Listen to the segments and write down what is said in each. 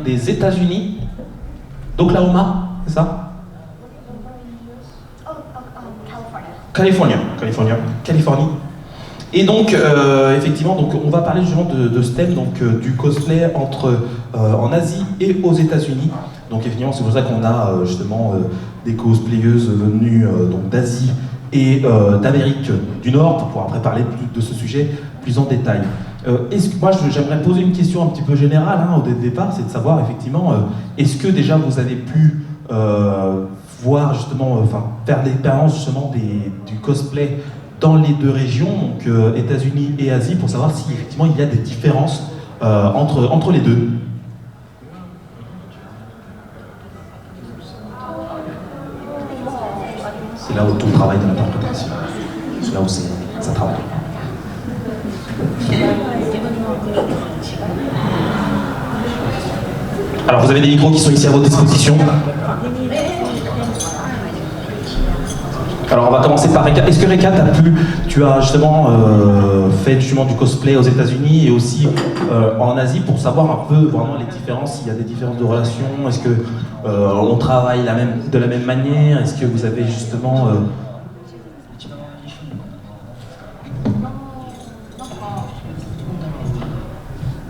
des États-Unis, d'Oklahoma, c'est ça? Californie. Et donc, effectivement, donc, on va parler justement de ce thème, donc, du cosplay en Asie et aux États-Unis. Donc, effectivement, c'est pour ça qu'on a justement des cosplayeuses venues donc d'Asie et d'Amérique du Nord pour pouvoir après parler de ce sujet plus en détail. Moi, j'aimerais poser une question un petit peu générale au départ, c'est de savoir effectivement, est-ce que déjà vous avez pu voir justement, faire l'expérience justement du cosplay dans les deux régions, donc États-Unis et Asie, pour savoir si effectivement il y a des différences entre les deux. C'est là où tout le travail de l'interprétation. C'est là où ça travaille. Alors vous avez des micros qui sont ici à votre disposition. Alors on va commencer par Reka. Est-ce que Reka, tu as justement fait justement du cosplay aux États-Unis et aussi en Asie pour savoir un peu vraiment les différences, s'il y a des différences de relations, est-ce que on travaille de la même manière, est-ce que vous avez justement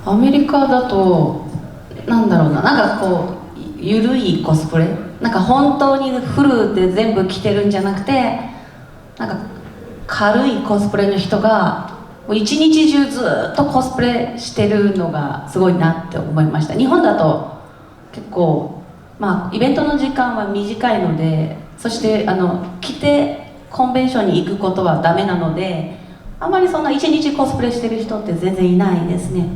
アメリカだとなんだろうな、なんかこうゆるいコスプレ、なんか本当にフルで全部着てるんじゃなくて、なんか軽いコスプレの人がもう一日中ずっとコスプレしてるのがすごいなって思いました。日本だと結構イベントの時間は短いので、そして着てコンベンションに行くことはダメなので、あまりそんな一日コスプレしてる人って全然いないですね。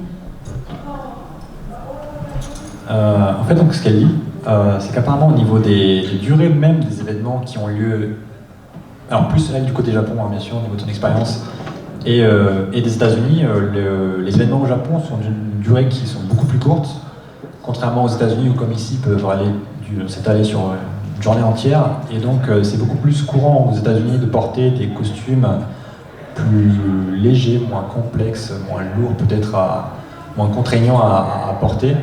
En fait, donc, ce qu'elle dit, c'est qu'apparemment au niveau des durées même des événements qui ont lieu, alors plus elle du côté Japon, bien sûr, au niveau de son expérience, et des États-Unis, les événements au Japon sont d'une durée qui sont beaucoup plus courtes, contrairement aux États-Unis où, comme ici, peuvent s'étaler sur une journée entière, et donc c'est beaucoup plus courant aux États-Unis de porter des costumes plus légers, moins complexes, moins lourds, peut-être moins contraignants à porter.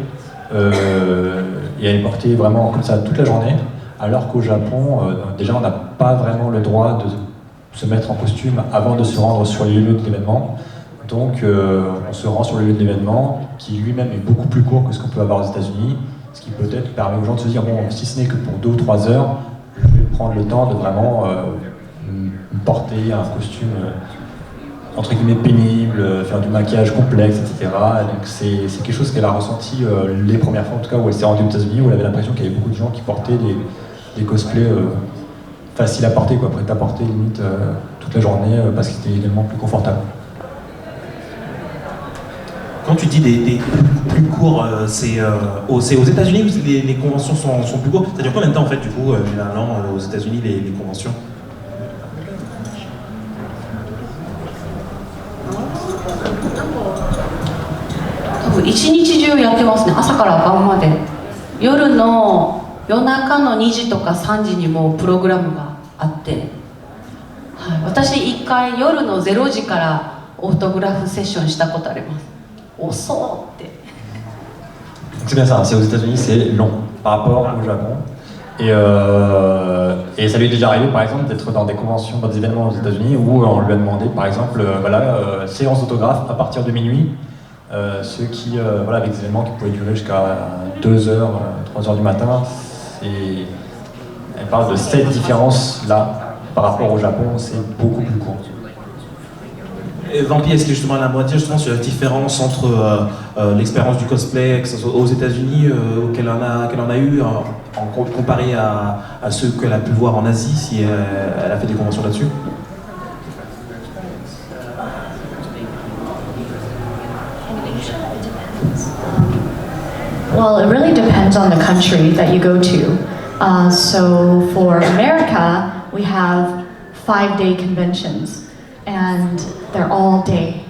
Et elle est portée vraiment comme ça toute la journée, alors qu'au Japon, déjà on n'a pas vraiment le droit de se mettre en costume avant de se rendre sur les lieux de l'événement. Donc on se rend sur le lieu de l'événement, qui lui-même est beaucoup plus court que ce qu'on peut avoir aux États-Unis, ce qui peut-être permet aux gens de se dire, bon, si ce n'est que pour 2 ou 3 heures, je vais prendre le temps de vraiment porter un costume entre guillemets pénible, faire du maquillage complexe, etc. Donc c'est quelque chose qu'elle a ressenti les premières fois, en tout cas où elle s'est rendue aux États-Unis, où elle avait l'impression qu'il y avait beaucoup de gens qui portaient des cosplays faciles à porter, quoi, prêts à porter limite toute la journée parce que c'était également plus confortable. Quand tu dis des plus courts, c'est aux États-Unis où les conventions sont plus courtes. Ça dure combien de temps en fait du coup, généralement aux États-Unis les conventions? 一日中やってますね。朝から晩まで。夜中の2時とか3時にもうプログラムがあって、はい、私1回夜の0時からオートグラフセッションしたことあります。遅って。C'est bien ça, c'est aux États-Unis, c'est long par rapport au Japon. Et ça lui est déjà arrivé par exemple d'être dans des conventions, dans des événements aux États-Unis où on lui a demandé par exemple, séance d'autographe à partir de minuit. Ceux qui, avec des événements qui pouvaient durer jusqu'à 2 heures, 3 heures du matin, elle parle de cette différence-là par rapport au Japon, c'est beaucoup plus court. Et Vampi, est-ce que justement elle a à dire justement sur la différence entre l'expérience du cosplay, que ce soit aux États-Unis, qu'elle en a eu, comparé à ceux qu'elle a pu voir en Asie, si elle a fait des conventions là-dessus? Well, it really depends on the country that you go to. So for America, we have 5-day conventions, and they're all day,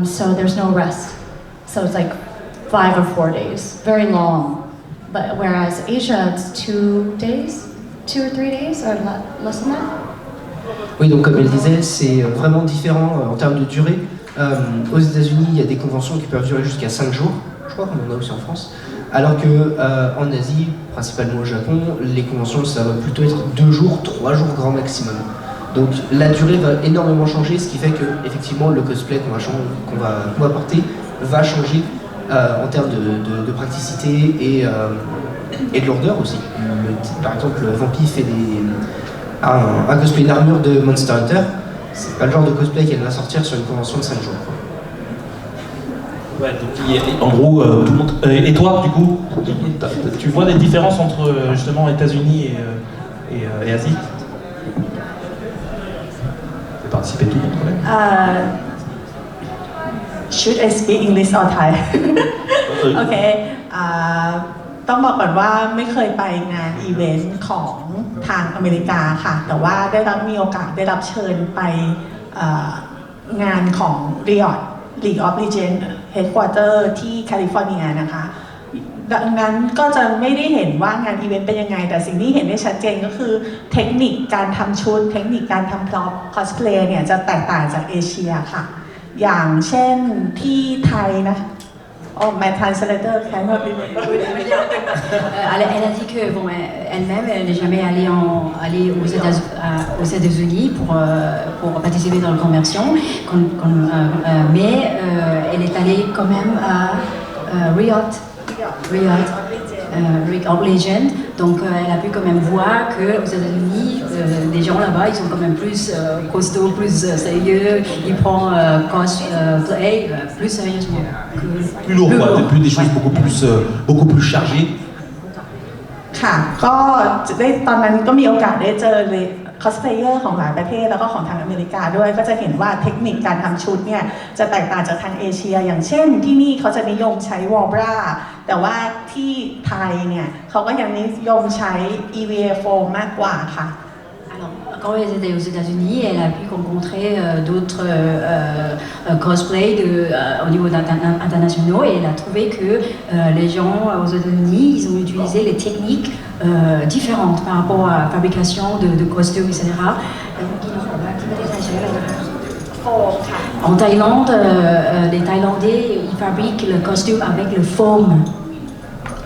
so there's no rest. So it's like 5 or 4 days, very long. But whereas Asia, it's 2 days, 2 or 3 days, or less than that. Oui, donc comme elle disait, c'est vraiment différent en termes de durée. Aux États-Unis, il y a des conventions qui peuvent durer jusqu'à 5 jours. je crois qu'on en a aussi en France. Alors que en Asie, principalement au Japon, les conventions ça va plutôt être 2 jours, 3 jours grand maximum. Donc la durée va énormément changer, ce qui fait que effectivement le cosplay qu'on va porter va changer en termes de praticité et de lourdeur aussi. Par exemple, Vampy fait un cosplay d'armure de Monster Hunter. C'est pas le genre de cosplay qu'elle va sortir sur une convention de 5 jours. Ouais, donc en gros, tout le monde. Et toi, du coup, tu vois des différences entre justement États-Unis et Asie? Vous pouvez participer tout le monde. Should I speak English or Thai? โอเคต้องบอกก่อนว่าไม่เคยไปงานอีเวนต์ของทางอเมริกาค่ะแต่ว่ามีโอกาสได้รับเชิญไปงานของ Riot League of Legends Headquarter ที่แคลิฟอร์เนียนะคะดังนั้นก็จะไม่ได้เห็นว่างานอีเวนต์เป็นยังไงแต่สิ่งที่เห็นได้ชัดเจนก็คือเทคนิคการทำชุดเทคนิคการทำพร็อพคอสเพลย์เนี่ยจะแตกต่างจากêเชียค่ะอย่างเช่นที่ไทยนะmy translator cannot remember. Elle a dit que bon, elle-même, elle n'est jamais allée aux États-Unis pour participer dans la conversion, mais elle est allée quand même à Riot of Legends. Donc elle a pu quand même voir qu'aux États-Unis, les gens là-bas, ils sont quand même plus costauds, plus sérieux, ils prennent cosplay plus sérieusement. Plus lourd, quoi, des choses beaucoup plus chargées. ค่ะก็ได้ตอนนั้นก็มีโอกาสได้เจอเลยคอสเพลเยอร์ของหลายประเทศแล้วก็ของทางอเมริกาด้วยก็จะเห็นว่าเทคนิคการทำชุดเนี่ยจะแตกต่างจากทางเอเชียอย่างเช่นที่นี่เขาจะนิยมใช้วอลบราแต่ว่าที่ไทยเนี่ยเขาก็ยังนิยมใช้ EVA foam มากกว่าค่ะ Quand elle était aux États-Unis, elle a pu rencontrer d'autres cosplays au niveau international et elle a trouvé que les gens aux États-Unis, ils ont utilisé les techniques différentes par rapport à la fabrication de costumes, etc. En Thaïlande, les Thaïlandais, ils fabriquent le costume avec le foam.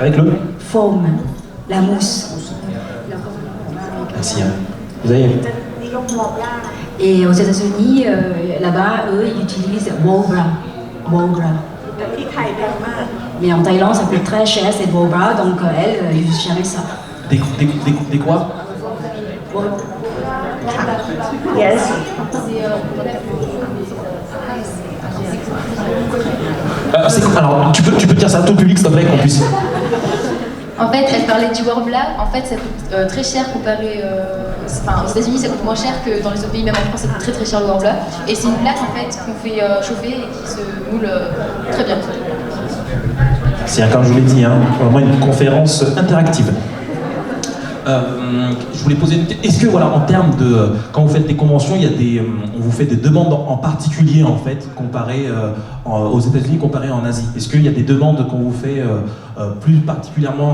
Avec le foam, la mousse. Merci. Vous avez... Et aux États-Unis, là-bas, eux, ils utilisent Wobra. Mais en Thaïlande, ça coûte très cher, cette Wobra, donc elle, ils n'utilisent jamais ça. Des quoi? Yes. Alors, tu peux dire ça à tout le public, s'il te plaît, qu'on puisse... En fait, elle parlait du Warbler. En fait, ça coûte très cher comparé. Aux États-Unis, ça coûte moins cher que dans les autres pays, même en France, ça coûte très très cher le Warbler. Et c'est une plaque en fait qu'on fait chauffer et qui se moule très bien. C'est comme je vous l'ai dit, vraiment une conférence interactive. Je voulais poser une question. Est-ce que voilà, en termes de quand vous faites des conventions, il y a on vous fait des demandes en particulier en fait, comparé aux États-Unis, comparé en Asie. Est-ce qu'il y a des demandes qu'on vous fait plus particulièrement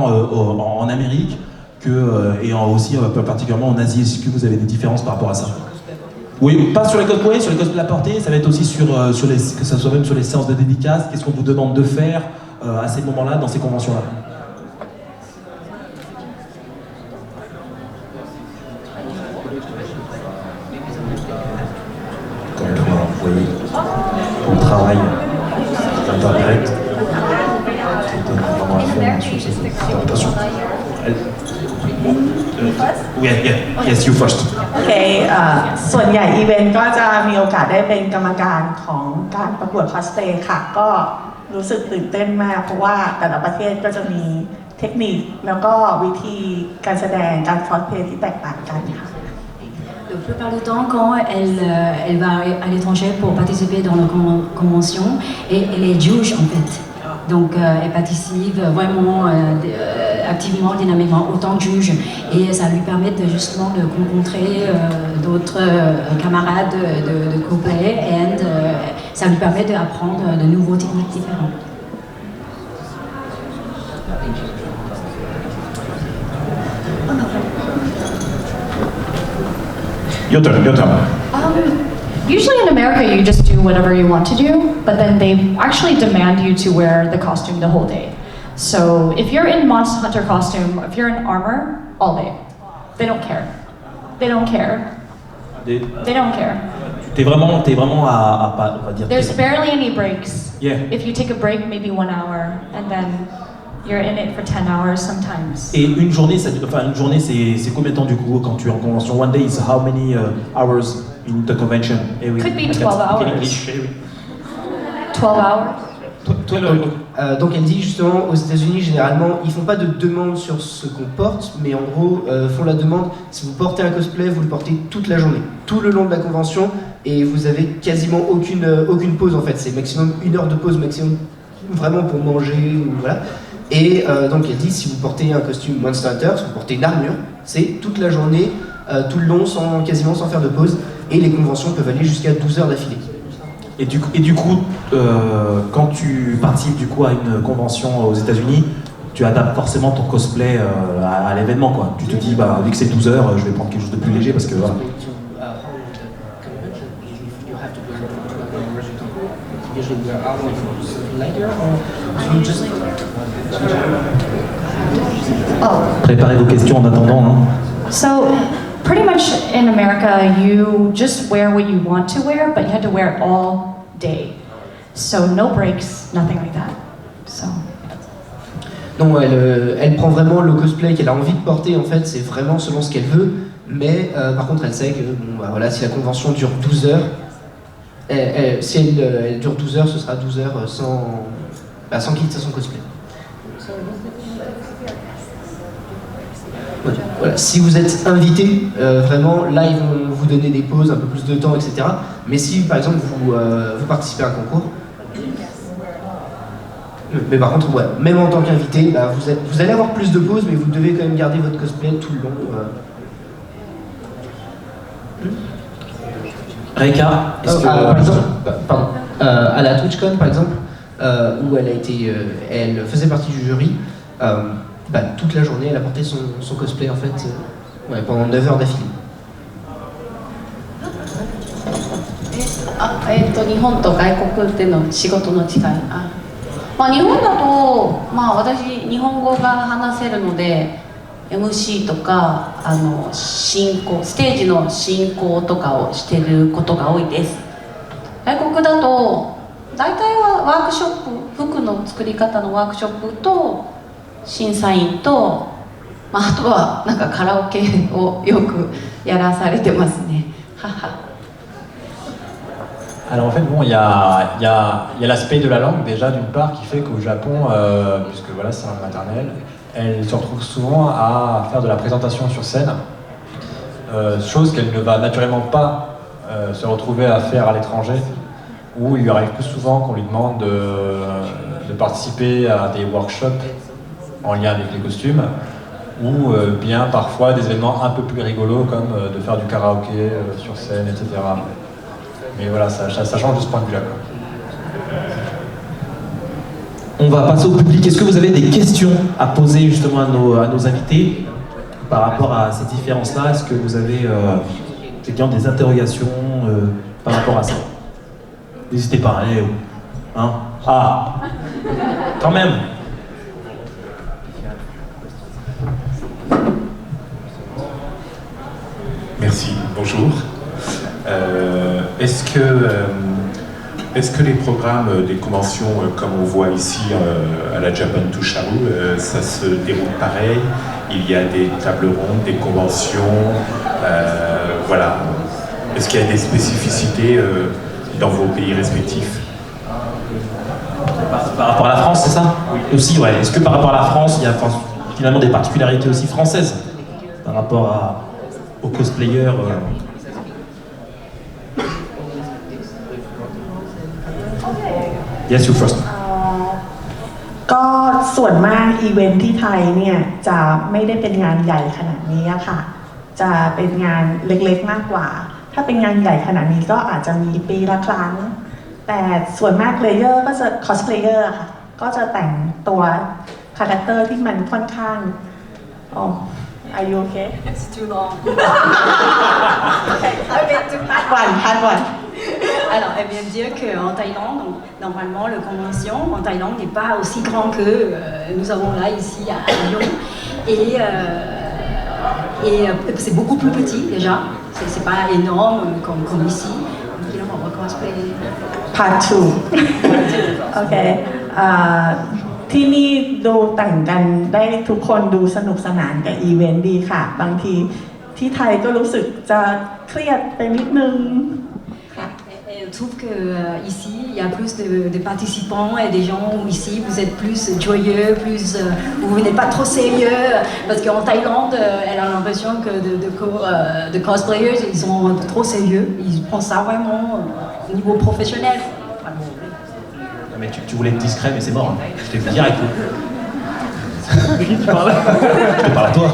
en Amérique et aussi particulièrement en Asie? Est-ce que vous avez des différences par rapport à ça? Oui, pas sur les cosplays, sur les cosplays à porter. Ça va être aussi que ça soit même sur les séances de dédicaces. Qu'est-ce qu'on vous demande de faire à ces moments-là, dans ces conventions-là? Ton travail d'interprète te donne vraiment à fond sur cette interprétation. Yes, you first. โอเคส่วนใหญ่อีเวนต์ก็จะมีโอกาสได้เป็นกรรมการของการประกวดคอสเพลย์ค่ะก็รู้สึกตื่นเต้นมากเพราะว่าแต่ละประเทศก็จะมีเทคนิคแล้วก็วิธีการแสดงการคอสเพลย์ที่แตกต่างกันค่ะ La plupart du temps, quand elle va à l'étranger pour participer dans la convention, et elle est juge en fait. Donc elle participe vraiment activement, dynamiquement, autant que juge. Et ça lui permet justement de rencontrer d'autres camarades de cosplay et ça lui permet d'apprendre de nouveaux techniques différentes. Your turn. Usually in America, you just do whatever you want to do, but then they actually demand you to wear the costume the whole day. So if you're in Monster Hunter costume, if you're in armor, all day. They don't care. They don't care. They don't care. T'es vraiment à pas, on va dire. There's barely any breaks. Yeah. If you take a break, maybe 1 hour, and then you're in it for 10 hours sometimes. Et une journée, c'est combien de temps du coup quand tu es en convention? One day is how many hours in the convention? Eh oui. Could be I 12 can speak hours. in English, eh oui. 12 hours. Donc elle dit justement, aux États-Unis généralement, ils font pas de demande sur ce qu'on porte, mais en gros font la demande, si vous portez un cosplay, vous le portez toute la journée, tout le long de la convention, et vous avez quasiment aucune pause en fait, c'est maximum 1 heure de pause maximum, vraiment pour manger, ou voilà. Et donc elle dit, si vous portez un costume Monster Hunter, si vous portez une armure, c'est toute la journée, tout le long, quasiment sans faire de pause, et les conventions peuvent aller jusqu'à 12 heures d'affilée. Et du coup, quand tu participes du coup à une convention aux États-Unis, tu adaptes forcément ton cosplay à l'événement, quoi. Tu te dis, bah, vu que c'est 12 heures, je vais prendre quelque chose de plus léger parce que voilà. Préparez vos questions en attendant. Hein. So, pretty much in America, you just wear what you want to wear, but you had to wear it all day. So no breaks, nothing like that. So. Non, elle prend vraiment le cosplay qu'elle a envie de porter, en fait, c'est vraiment selon ce qu'elle veut, mais par contre elle sait que bon, bah, voilà, si la convention dure 12 heures, si elle dure 12 heures, ce sera 12 heures sans quitter son cosplay. Voilà. Si vous êtes invité, vraiment, là ils vont vous donner des pauses, un peu plus de temps, etc. Mais si par exemple vous participez à un concours, mais par contre, ouais, même en tant qu'invité, bah, vous allez avoir plus de pauses, mais vous devez quand même garder votre cosplay tout le long. Reika, par exemple, à la TwitchCon par exemple, où elle faisait partie du jury. Toute la journée, elle a porté son cosplay en fait pendant 9 heures d'affilée. 日本と外国での仕事の違い。日本だと、私日本語が話せるので MC とか進行ステージの進行とかをしていることが多いです。外国だと大体はワークショップ、服の作り方のワークショップと審査員と、あとはなんかカラオケをよくやらされてますね。Alors en fait, bon, il y a l'aspect de la langue déjà d'une part qui fait qu'au Japon, puisque voilà, c'est langue maternelle, elle se retrouve souvent à faire de la présentation sur scène, chose qu'elle ne va naturellement pas se retrouver à faire à l'étranger, où il lui arrive plus souvent qu'on lui demande de participer à des workshops en lien avec les costumes, ou bien parfois des événements un peu plus rigolos comme de faire du karaoké sur scène, etc. Mais voilà, ça change de ce point de vue-là. On va passer au public. Est-ce que vous avez des questions à poser justement à nos invités par rapport à ces différences-là? Est-ce que vous avez des interrogations par rapport à ça? N'hésitez pas, allez. Hein? Ah, quand même. Merci, bonjour. Est-ce que les programmes des conventions, comme on voit ici à la Japan Tusharu, ça se déroule pareil? Il y a des tables rondes, des conventions, voilà. Est-ce qu'il y a des spécificités dans vos pays respectifs? Par rapport à la France, c'est ça? Oui. Aussi, ouais. Est-ce que par rapport à la France, il y a finalement des particularités aussi françaises par rapport aux cosplayers Yes, you first. ก็ส่วนมากอีเวนท์ที่ไทยเนี่ยจะไม่ได้เป็นงานใหญ่ขนาดนี้อะค่ะจะเป็นงานเล็กๆมากกว่าถ้าเป็นงานใหญ่ขนาดนี้ก็อาจจะมีปีละครั้งแต่ส่วนมากเพลเยอร์ก็จะคอสเพลเยอร์ค่ะก็จะแต่งตัวคาแรคเตอร์ที่มันค่อนข้างAre you okay? It's too long. Part one. Alors, elle vient de dire qu'en Thaïlande, normalement, la convention en Thaïlande n'est pas aussi grand que nous avons là, ici, à Lyon. Et c'est beaucoup plus petit, déjà. C'est pas énorme comme ici. Donc, on va cosplay. Part 2 โอเคที่นี่ดูแต่งกันได้ทุกคนดูสนุกสนานกับอีเวนต์ดีค่ะ บางทีที่ไทยก็รู้สึกจะเครียดไปนิดนึง Je trouve qu'ici, il y a plus de participants et des gens où ici, vous êtes plus joyeux, vous venez pas trop sérieux. Parce qu'en Thaïlande, elle a l'impression que de cosplayers, ils sont un peu trop sérieux. Ils prennent ça vraiment au niveau professionnel. Non, mais tu voulais être discret, mais c'est mort. Hein. Je t'ai vu direct. Qui tu parles? Je te parle à toi.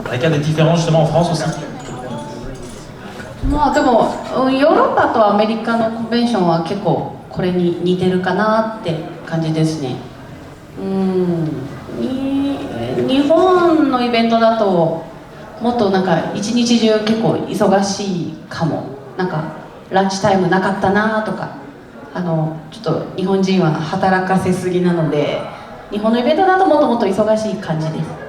Avec des différences justement en France aussi. まあでもヨーロッパとアメリカのコンベンションは結構これに似てるかなって感じですね。日本のイベントだともっとなんか一日中結構忙しいかも。なんかランチタイムなかったなとか、ちょっと日本人は働かせすぎなので、日本のイベントだともっともっと忙しい感じです。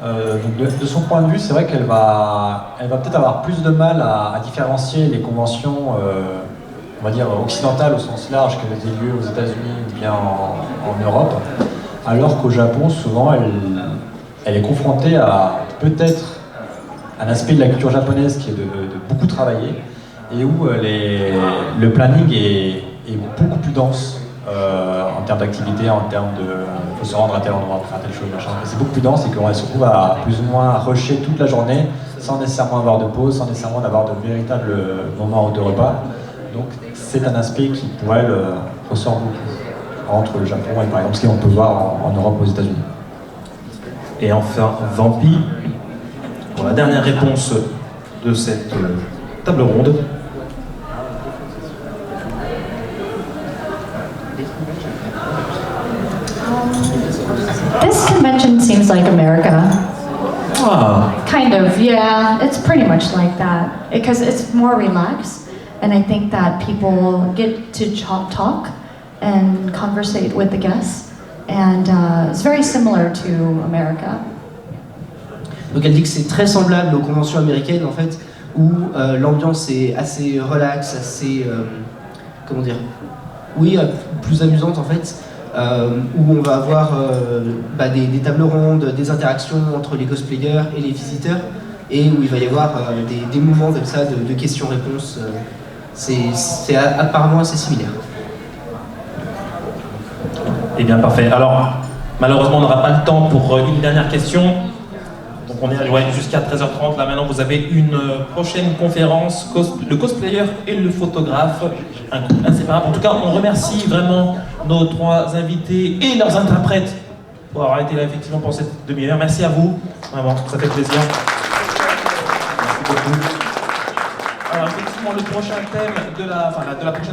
Donc de son point de vue, c'est vrai qu'elle va peut-être avoir plus de mal à différencier les conventions, on va dire occidentales au sens large, qu'elles aient lieu aux États-Unis ou bien en Europe, alors qu'au Japon, souvent, elle est confrontée à peut-être un aspect de la culture japonaise qui est de beaucoup travailler et où le planning est beaucoup plus dense. En termes d'activité, en termes de faut se rendre à tel endroit pour faire telle chose, machin. C'est beaucoup plus dense et qu'on se retrouve à plus ou moins rusher toute la journée sans nécessairement avoir de pause, sans nécessairement avoir de véritables moments de repas. Donc c'est un aspect qui pour elle ressort beaucoup entre le Japon et par exemple ce qu'on peut voir en Europe aux États-Unis. Et enfin, Vampi, pour la dernière réponse de cette table ronde. This convention seems like America. Kind of, yeah. It's pretty much like that because it's more relaxed, and I think that people get to talk and conversate with the guests, and it's very similar to America. Donc elle dit que c'est très semblable aux conventions américaines en fait, où l'ambiance est assez relaxe, assez comment dire, oui, plus amusante en fait. Où on va avoir des tables rondes, des interactions entre les cosplayers et les visiteurs, et où il va y avoir des moments comme ça de questions-réponses. C'est apparemment assez similaire. Eh bien, parfait. Alors, malheureusement, on n'aura pas le temps pour une dernière question. Donc, on est jusqu'à 13h30. Là, maintenant, vous avez une prochaine conférence, le cosplayer et le photographe, inséparable. En tout cas, on remercie vraiment nos trois invités et leurs interprètes pour avoir été là, effectivement, pour cette demi-heure. Merci à vous. Vraiment, ça fait plaisir. Merci beaucoup. Alors, effectivement, le prochain thème de la prochaine